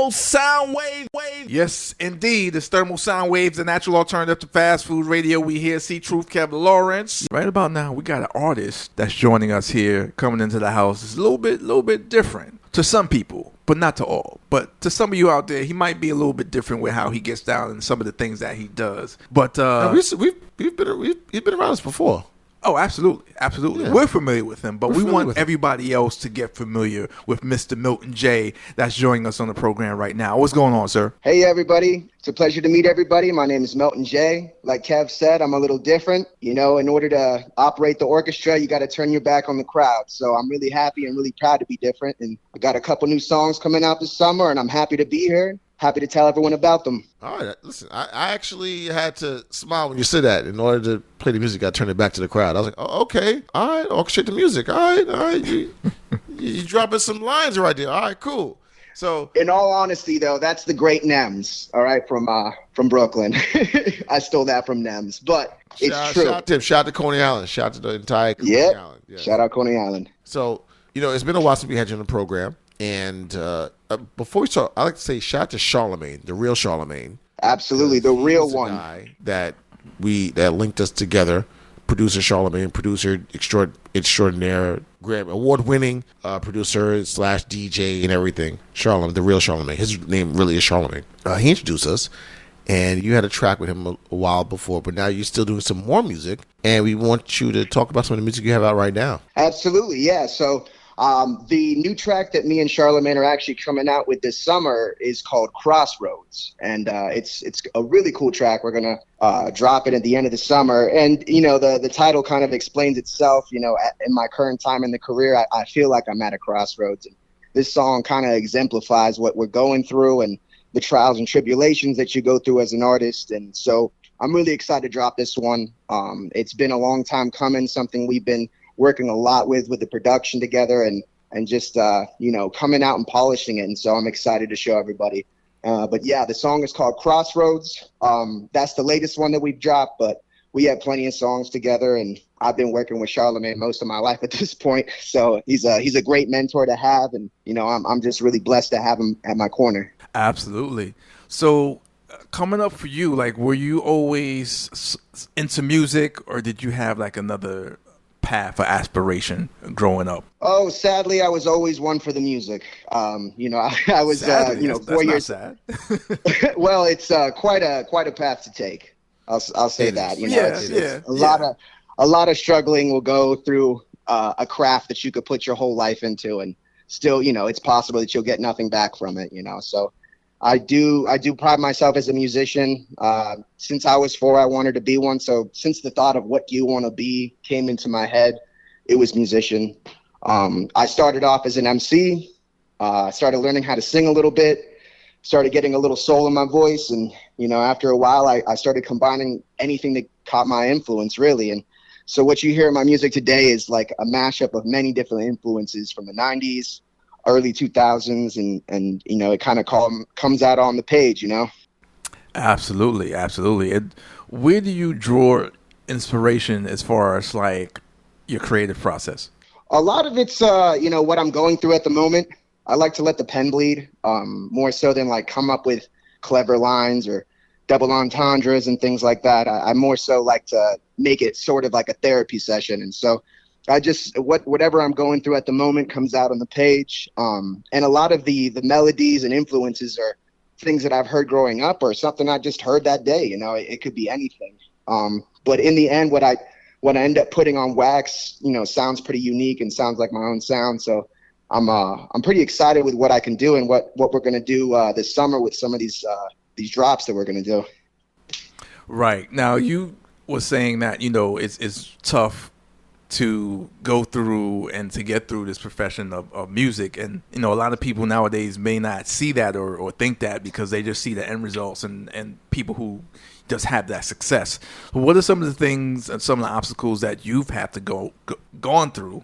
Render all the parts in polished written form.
thermal sound wave. Yes, indeed. It's thermal sound waves, the natural alternative to fast food radio. We hear C.Truth, Kev Lawrence. Right about now, we got an artist that's joining us here, coming into the house. It's a little bit different to some people, but not to all. But to some of you out there, he might be a little bit different with how he gets down and some of the things that he does. But he's been around us before. Oh, absolutely. Yeah. We're familiar with him, but we want everybody else to get familiar with Mr. Milton J that's joining us on the program right now. What's going on, sir? Hey, everybody. It's a pleasure to meet everybody. My name is Milton J. Like Kev said, I'm a little different. You know, in order to operate the orchestra, you got to turn your back on the crowd. So I'm really happy and really proud to be different. And I got a couple new songs coming out this summer, and I'm happy to be here. Happy to tell everyone about them. All right. Listen, I actually had to smile when you said that. In order to play the music, I turned it back to the crowd. I was like, oh, okay. All right. Orchestrate the music. All right. You dropping some lines right there. All right, cool. So, in all honesty, though, that's the great Nems, all right, from Brooklyn. I stole that from Nems, but it's true. Shout out to Coney Island. Shout out to the entire Coney Island. Yes. Shout out Coney Island. So, it's been a while since we had you on the program. And before we start, I like to say shout out to Charlemagne, the real Charlemagne. Absolutely, the real one. Guy that linked us together. Producer Charlemagne, producer extraordinaire, Grammy award-winning producer / DJ and everything. Charlemagne, the real Charlemagne. His name really is Charlemagne. He introduced us, and you had a track with him a while before, but now you're still doing some more music, and we want you to talk about some of the music you have out right now. Absolutely, yeah. So. The new track that me and Charlemagne are actually coming out with this summer is called Crossroads. And it's a really cool track. We're going to drop it at the end of the summer. And, the title kind of explains itself. In my current time in the career, I feel like I'm at a crossroads. And this song kind of exemplifies what we're going through and the trials and tribulations that you go through as an artist. And so I'm really excited to drop this one. It's been a long time coming, something we've been working a lot with the production together and just, coming out and polishing it. And so I'm excited to show everybody. But yeah, the song is called Crossroads. That's the latest one that we've dropped, but we have plenty of songs together, and I've been working with Charlemagne most of my life at this point. So he's a great mentor to have. And, I'm just really blessed to have him at my corner. Absolutely. So coming up for you, were you always into music, or did you have another path or aspiration growing up? Oh, sadly, I was always one for the music. I was, sadly, 4 years. Sad. Well, it's quite a path to take. I'll say that. A lot of struggling will go through a craft that you could put your whole life into, and still, it's possible that you'll get nothing back from it. So I do pride myself as a musician. Since I was 4, I wanted to be one. So since the thought of what do you want to be came into my head, it was musician. I started off as an MC. I started learning how to sing a little bit, started getting a little soul in my voice. And, after a while, I started combining anything that caught my influence, really. And so what you hear in my music today is like a mashup of many different influences from the 90s. Early 2000s, and it kind of comes out on the page, Absolutely. Where do you draw inspiration as far as your creative process? A lot of it's what I'm going through at the moment. I like to let the pen bleed, more so than come up with clever lines or double entendres and things like that. I more so like to make it sort of like a therapy session, and so I just whatever I'm going through at the moment comes out on the page. And a lot of the melodies and influences are things that I've heard growing up or something I just heard that day. It could be anything. But in the end, what I end up putting on wax, sounds pretty unique and sounds like my own sound. So I'm pretty excited with what I can do and what we're going to do this summer with some of these drops that we're going to do. Right. Now, you were saying that, it's tough to go through and to get through this profession of music. And, a lot of people nowadays may not see that or think that because they just see the end results and people who just have that success. What are some of the things and some of the obstacles that you've had to go through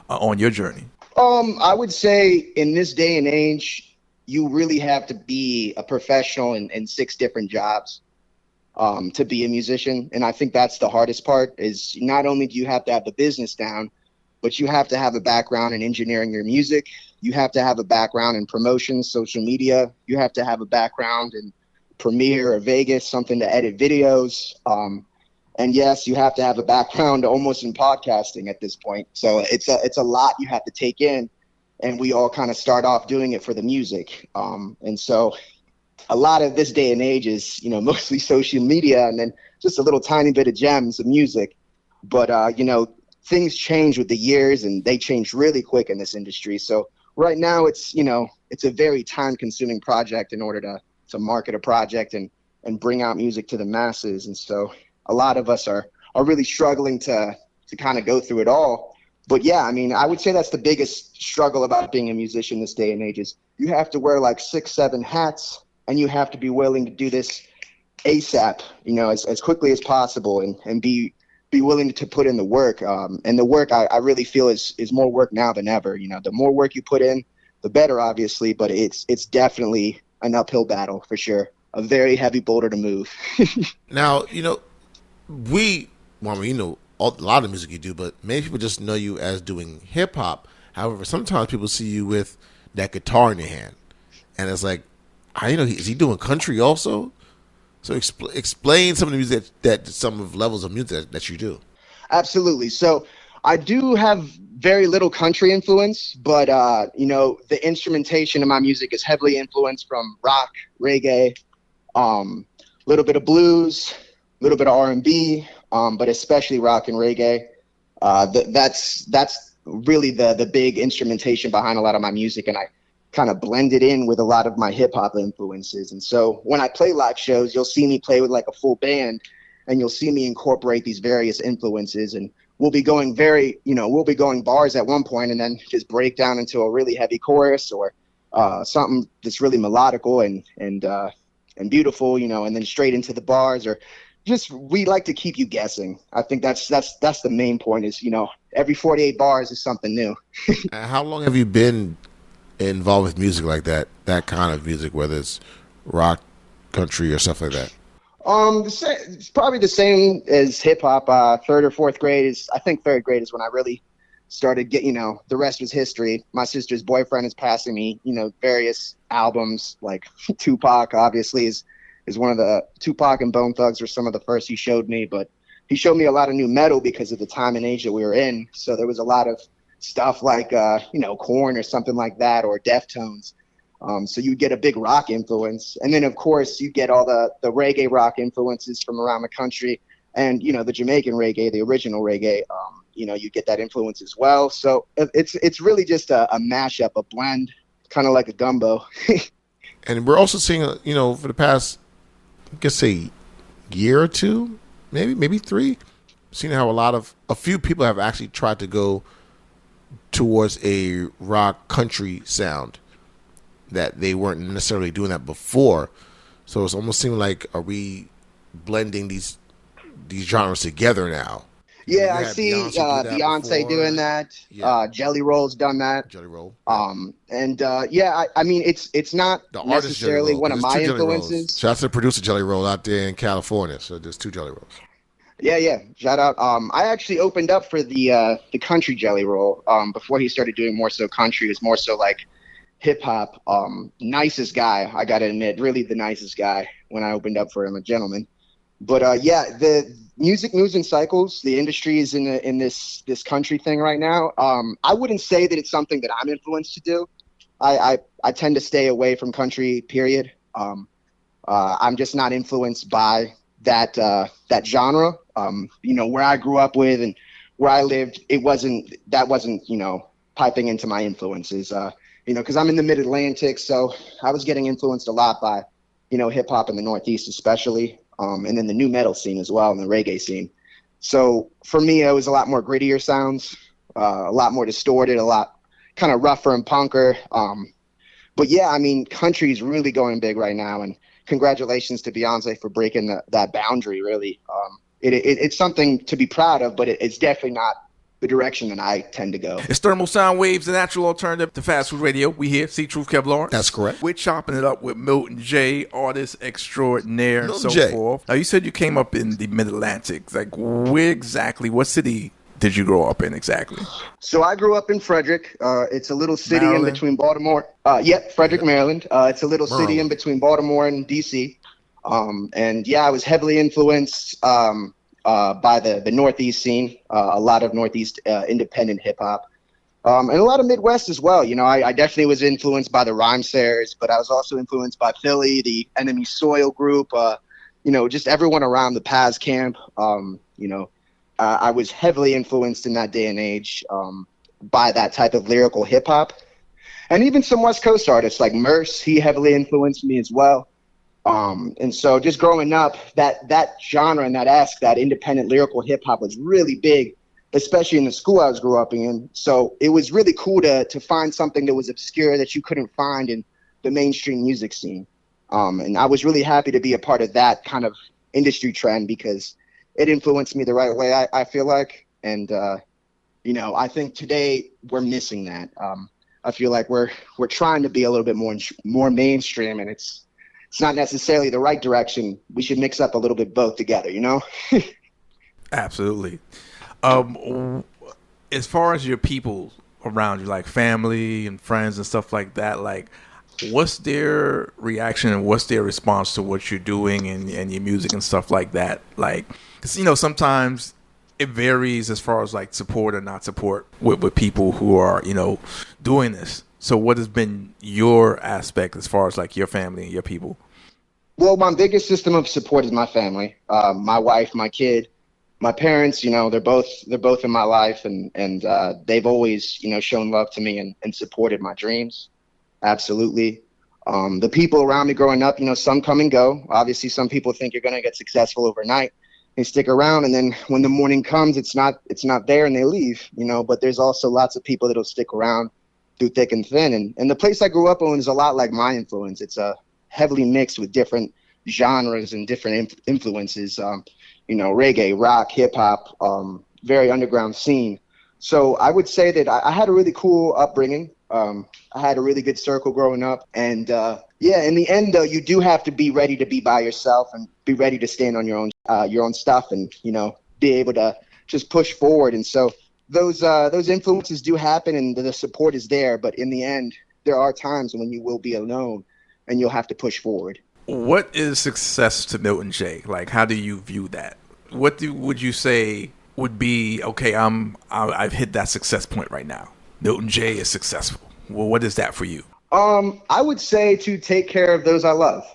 on your journey? I would say in this day and age, you really have to be a professional in 6 different jobs. To be a musician. And I think that's the hardest part is not only do you have to have the business down, but you have to have a background in engineering your music. You have to have a background in promotions, social media. You have to have a background in Premiere or Vegas, something to edit videos. And yes, you have to have a background almost in podcasting at this point. So it's a lot you have to take in, and we all kind of start off doing it for the music. And so a lot of this day and age is, mostly social media and then just a little tiny bit of gems of music. But, things change with the years, and they change really quick in this industry. So right now it's a very time consuming project in order to market a project and bring out music to the masses. And so a lot of us are really struggling to kind of go through it all. But yeah, I mean, I would say that's the biggest struggle about being a musician this day and age is you have to wear like 6-7 hats, and you have to be willing to do this ASAP, as quickly as possible, and be willing to put in the work. And the work I really feel is more work now than ever. The more work you put in, the better, obviously, but it's definitely an uphill battle for sure. A very heavy boulder to move. Now, a lot of music you do, but many people just know you as doing hip hop. However, sometimes people see you with that guitar in your hand, and it's like, is he doing country also? So explain some of the music that some of levels of music that you do. Absolutely. So I do have very little country influence, but the instrumentation of my music is heavily influenced from rock, reggae, little bit of blues, a little bit of R&B, but especially rock and reggae. That's really the big instrumentation behind a lot of my music, and I kind of blend it in with a lot of my hip hop influences. And so when I play live shows, you'll see me play with like a full band, and you'll see me incorporate these various influences, and we'll be going bars at one point and then just break down into a really heavy chorus or something that's really melodical and beautiful, and then straight into the bars, or just, we like to keep you guessing. I think that's the main point is, every 48 bars is something new. How long have you been involved with music like that kind of music, whether it's rock, country, or stuff like that? It's probably the same as hip hop. Third grade is when I really started getting, the rest was history. My sister's boyfriend is passing me, various albums, like Tupac obviously is one of the, Tupac and Bone Thugs were some of the first he showed me, but he showed me a lot of new metal because of the time and age that we were in. So there was a lot of stuff like, Korn or something like that, or Deftones. So you get a big rock influence. And then, of course, you get all the reggae rock influences from around the country. And, the Jamaican reggae, the original reggae, you get that influence as well. So it's really just a mashup, a blend, kind of like a gumbo. And we're also seeing, for the past, I guess, say, year or two, maybe 3, seeing how a few people have actually tried to go towards a rock country sound that they weren't necessarily doing that before. So it's almost seeming like, are we blending these genres together now? Yeah, I see Beyonce doing that. Yeah. Jelly Roll's done that. Jelly Roll. I mean, it's not necessarily one of my influences. Shout out to the producer Jelly Roll out there in California. So there's 2 Jelly Rolls. Yeah. Shout out. I actually opened up for the country Jelly Roll before he started doing more so country. It was more so like hip hop. Nicest guy, I gotta admit, really the nicest guy when I opened up for him, a gentleman. But the music moves in cycles. The industry is in this country thing right now. I wouldn't say that it's something that I'm influenced to do. I tend to stay away from country, period. I'm just not influenced by that genre. Where I grew up with and where I lived, that wasn't piping into my influences. Because I'm in the Mid-Atlantic, so I was getting influenced a lot by hip hop in the Northeast, especially, and then the new metal scene as well, and the reggae scene. So for me, it was a lot more grittier sounds, a lot more distorted, a lot kind of rougher and punker. But yeah, I mean, country is really going big right now, and congratulations to Beyonce for breaking that boundary. Really, it's something to be proud of, but it's definitely not the direction that I tend to go. It's Thermal Sound Waves, the natural alternative to fast food radio. We here, C.Truth, Kev Lawrence. That's correct. We're chopping it up with Milton J, artist extraordinaire, Milton so J. forth. Now, you said you came up in the Mid-Atlantic. Like, where exactly, what city did you grow up in exactly? So I grew up in Frederick. It's a little city Maryland? in between Baltimore. Frederick, Maryland. It's a little city in between Baltimore and D.C. And yeah, I was heavily influenced by the Northeast scene, a lot of Northeast independent hip hop, and a lot of Midwest as well. You know, I definitely was influenced by the Rhymesayers, but I was also influenced by Philly, the Enemy Soil group, you know, just everyone around the Paz camp. You know, I was heavily influenced in that day and age by that type of lyrical hip hop. And even some West Coast artists like Merce, he heavily influenced me as well. And so just growing up, that genre and that independent lyrical hip hop was really big, especially in the school I was grew up in. So it was really cool to find something that was obscure that you couldn't find in the mainstream music scene. And I was really happy to be a part of that kind of industry trend because it influenced me the right way, I feel like. And, you know, I think today we're missing that. I feel like we're trying to be a little bit more mainstream, and it's not necessarily the right direction. We should mix up a little bit both together, you know? Absolutely. As far as your people around you, like family and friends and stuff like that, like what's their reaction and what's their response to what you're doing and your music and stuff like that? Like, 'cause, you know, sometimes it varies as far as like support or not support with people who are, you know, doing this. So what has been your aspect as far as like your family and your people? Well, my biggest system of support is my family, my wife, my kid, my parents. You know, they're both in my life, and they've always, you know, shown love to me and supported my dreams. Absolutely. The people around me growing up, you know, some come and go. Obviously, some people think you're going to get successful overnight. They stick around, and then when the morning comes, it's not there, and they leave. You know, but there's also lots of people that'll stick around through thick and thin. And the place I grew up in is a lot like my influence. It's heavily mixed with different genres and different influences, you know, reggae, rock, hip hop, very underground scene. So I would say that I had a really cool upbringing. I had a really good circle growing up. And yeah, in the end, though, you do have to be ready to be by yourself and be ready to stand on your own stuff and, you know, be able to just push forward. And so those influences do happen and the support is there. But in the end, there are times when you will be alone and you'll have to push forward. What is success to Milton J? Like, how do you view that? Would you say would be, okay, I've hit that success point right now. Milton J is successful. Well, what is that for you? I would say to take care of those I love.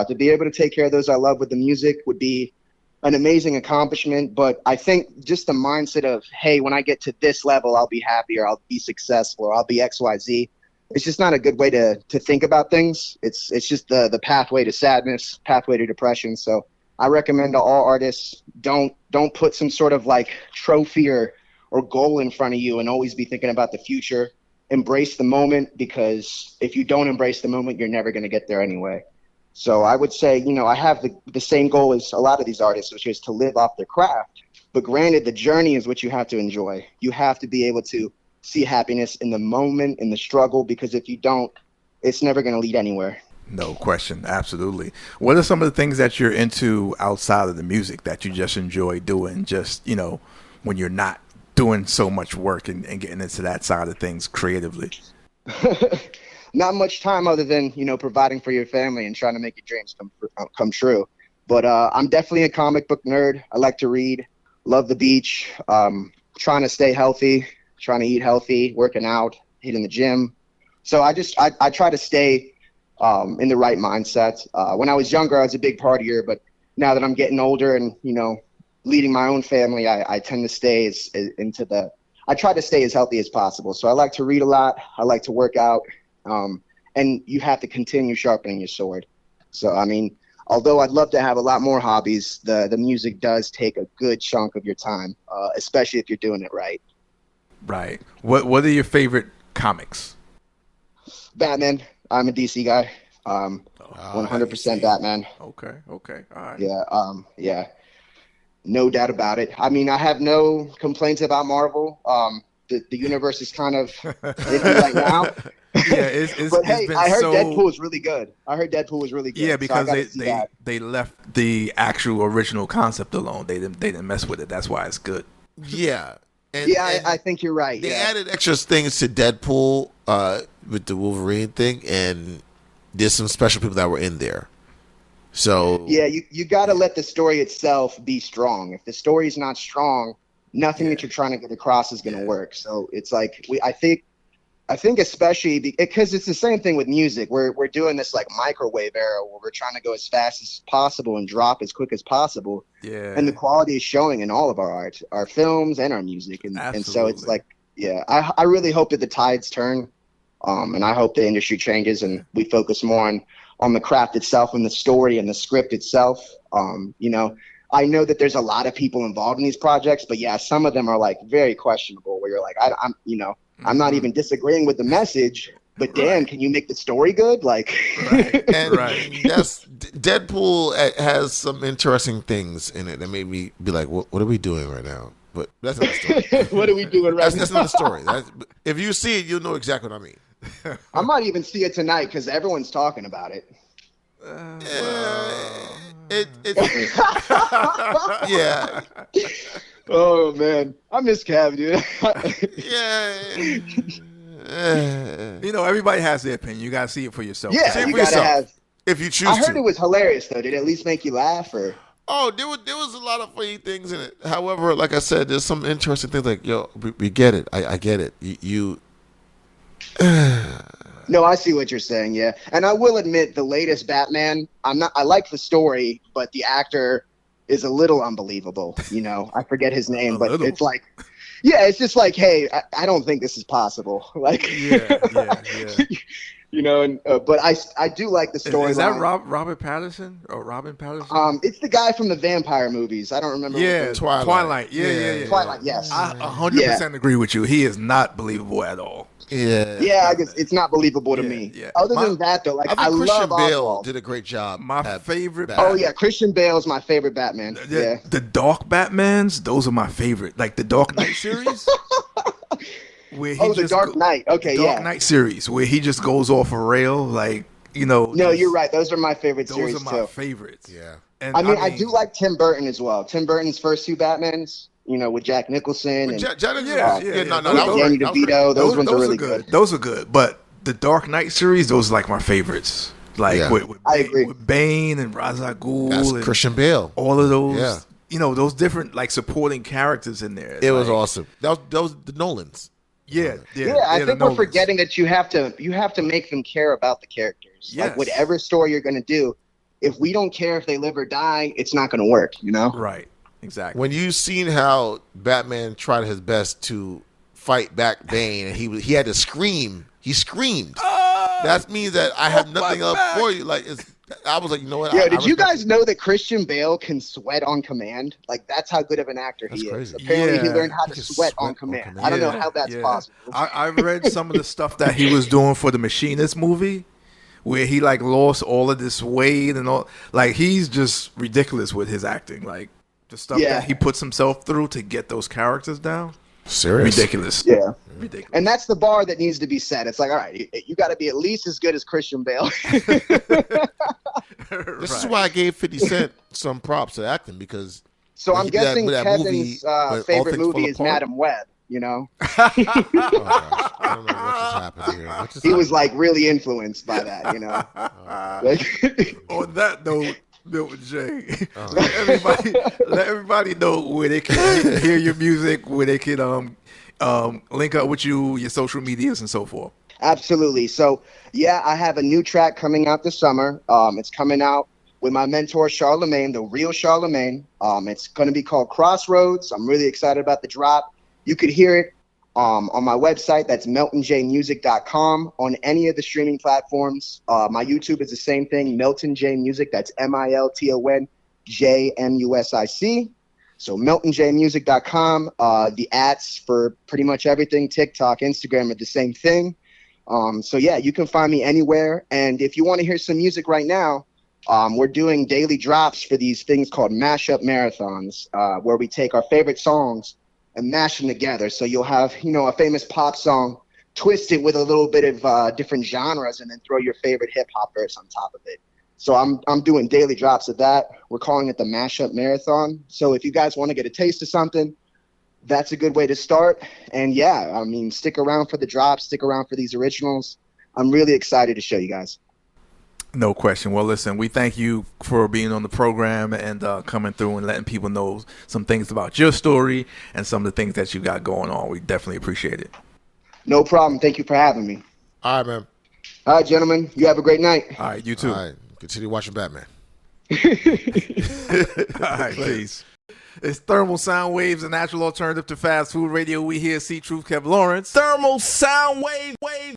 To be able to take care of those I love with the music would be an amazing accomplishment. But I think just the mindset of, hey, when I get to this level, I'll be happy or I'll be successful or I'll be XYZ. It's just not a good way to think about things. It's just the pathway to sadness, pathway to depression. So I recommend to all artists, don't put some sort of like trophy or goal in front of you and always be thinking about the future. Embrace the moment, because if you don't embrace the moment, you're never going to get there anyway. So I would say, you know, I have the same goal as a lot of these artists, which is to live off their craft. But granted, the journey is what you have to enjoy. You have to be able to see happiness in the moment, in the struggle, because if you don't, it's never going to lead anywhere. No question. Absolutely. What are some of the things that you're into outside of the music that you just enjoy doing, just, you know, when you're not doing so much work and getting into that side of things creatively? Not much time other than, you know, providing for your family and trying to make your dreams come true. But I'm definitely a comic book nerd. I like to read, love the beach, trying to stay healthy, trying to eat healthy, working out, hitting the gym. So I try to stay in the right mindset. When I was younger, I was a big partier, but now that I'm getting older and, you know, leading my own family, I tend to stay I try to stay as healthy as possible. So I like to read a lot. I like to work out. And you have to continue sharpening your sword. So, I mean, although I'd love to have a lot more hobbies, the music does take a good chunk of your time, especially if you're doing it right. Right. What are your favorite comics? Batman. I'm a DC guy. 100% Batman. Okay. All right. Yeah. Yeah. No doubt about it. I mean, I have no complaints about Marvel. The universe is kind of iffy right now. Yeah, it's but hey, I heard so... Deadpool was really good. Yeah, because they left the actual original concept alone. They didn't mess with it. That's why it's good. Yeah. And, I think you're right. They added extra things to Deadpool with the Wolverine thing, and there's some special people that were in there. So yeah, you got to let the story itself be strong. If the story is not strong, nothing that you're trying to get across is going to work. So it's like I think especially because it's the same thing with music. We're doing this like microwave era where we're trying to go as fast as possible and drop as quick as possible. Yeah. And the quality is showing in all of our art, our films and our music. And so it's like, I really hope that the tides turn. And I hope the industry changes and we focus more on the craft itself and the story and the script itself. I know that there's a lot of people involved in these projects, but some of them are like very questionable where you're like, I'm not even disagreeing with the message, but damn, can you make the story good? Like, Yes, Deadpool has some interesting things in it that made me be like, what are we doing right now? But that's not the story. What are we doing right now? That's not the story. If you see it, you'll know exactly what I mean. I might even see it tonight because everyone's talking about it. Yeah. Oh man, I miss Kev, dude. Everybody has their opinion. You gotta see it for yourself. Yeah, see it you for gotta yourself. have. If you choose I heard to. it was hilarious though. Did it at least make you laugh or? Oh, there was a lot of funny things in it. However, like I said, there's some interesting things. Like, we get it. I get it. You. No, I see what you're saying. Yeah, and I will admit the latest Batman. I like the story, but the actor is a little unbelievable. I forget his name, but it's like, it's just like, hey, I don't think this is possible. Like, but I do like the story. Is that Robert Pattinson or Robin Pattinson? It's the guy from the vampire movies. I don't remember. Yeah, Twilight. Yeah. Twilight. Yes. I 100% agree with you. He is not believable at all. I guess it's not believable to me. Yeah. Other than that, though, like I Christian love Bale Oswald. did a great job. My favorite. Oh yeah, Christian Bale is my favorite Batman. The Dark Batmans, those are my favorite. Like the Dark Knight series. Where he the Dark Knight. Okay, Dark Knight series where he just goes off a rail, like No, you're right. Those are my favorite series too. Those are my favorites. Yeah. And I mean, I do like Tim Burton as well. Tim Burton's first two Batmans. With Jack Nicholson and Danny DeVito. Those ones are really good. Those are good. But the Dark Knight series, those are like my favorites. Like I agree. With Bane and Ra's al Ghul and Christian Bale. All of those. Yeah. Those different like supporting characters in there. It was awesome. That was the Nolans. Yeah. I think we're forgetting that you have to make them care about the characters. Yes. Like whatever story you're going to do, if we don't care if they live or die, it's not going to work. Right. Exactly. When you seen how Batman tried his best to fight back Bane, and he had to scream. He screamed. That means that I have nothing else for you. Like I was like, you know what? Did you guys know that Christian Bale can sweat on command? Like that's how good of an actor he is. Apparently, he learned how to sweat on command. I don't know how that's possible. I read some of the stuff that he was doing for the Machinist movie, where he like lost all of this weight and all. Like he's just ridiculous with his acting. Like the stuff that he puts himself through to get those characters down. Serious. Ridiculous. Yeah. Ridiculous. And that's the bar that needs to be set. It's like, all right, you got to be at least as good as Christian Bale. This is why I gave 50 Cent some props to acting because. So I'm guessing Kevin's favorite movie is Madam Web. Oh, gosh. I don't know what just happened here. He was like really influenced by that, On that note, Milton J. Let everybody know where they can hear your music, where they can link up with you, your social medias, and so forth. Absolutely. So, I have a new track coming out this summer. It's coming out with my mentor, Charlemagne, the real Charlemagne. It's going to be called Crossroads. I'm really excited about the drop. You could hear it on my website. That's miltonjmusic.com. On any of the streaming platforms. My YouTube is the same thing, Milton J Music. That's MiltonJmusic. So miltonjmusic.com. The ads for pretty much everything, TikTok, Instagram, are the same thing. You can find me anywhere. And if you want to hear some music right now, we're doing daily drops for these things called mashup marathons, where we take our favorite songs and mash them together. So you'll have, a famous pop song, twist it with a little bit of different genres, and then throw your favorite hip hop verse on top of it. So I'm doing daily drops of that. We're calling it the Mashup Marathon. So if you guys want to get a taste of something, that's a good way to start. And yeah, I mean, stick around for the drops, stick around for these originals. I'm really excited to show you guys. No question. Well, listen, we thank you for being on the program and coming through and letting people know some things about your story and some of the things that you got going on. We definitely appreciate it. No problem. Thank you for having me. All right, man. All right, gentlemen. You have a great night. All right, you too. All right, continue watching Batman. All right, peace. It's Thermal Sound Waves, a natural alternative to fast food radio. We here, C.Truth, Kev Lawrence. Thermal Sound Wave.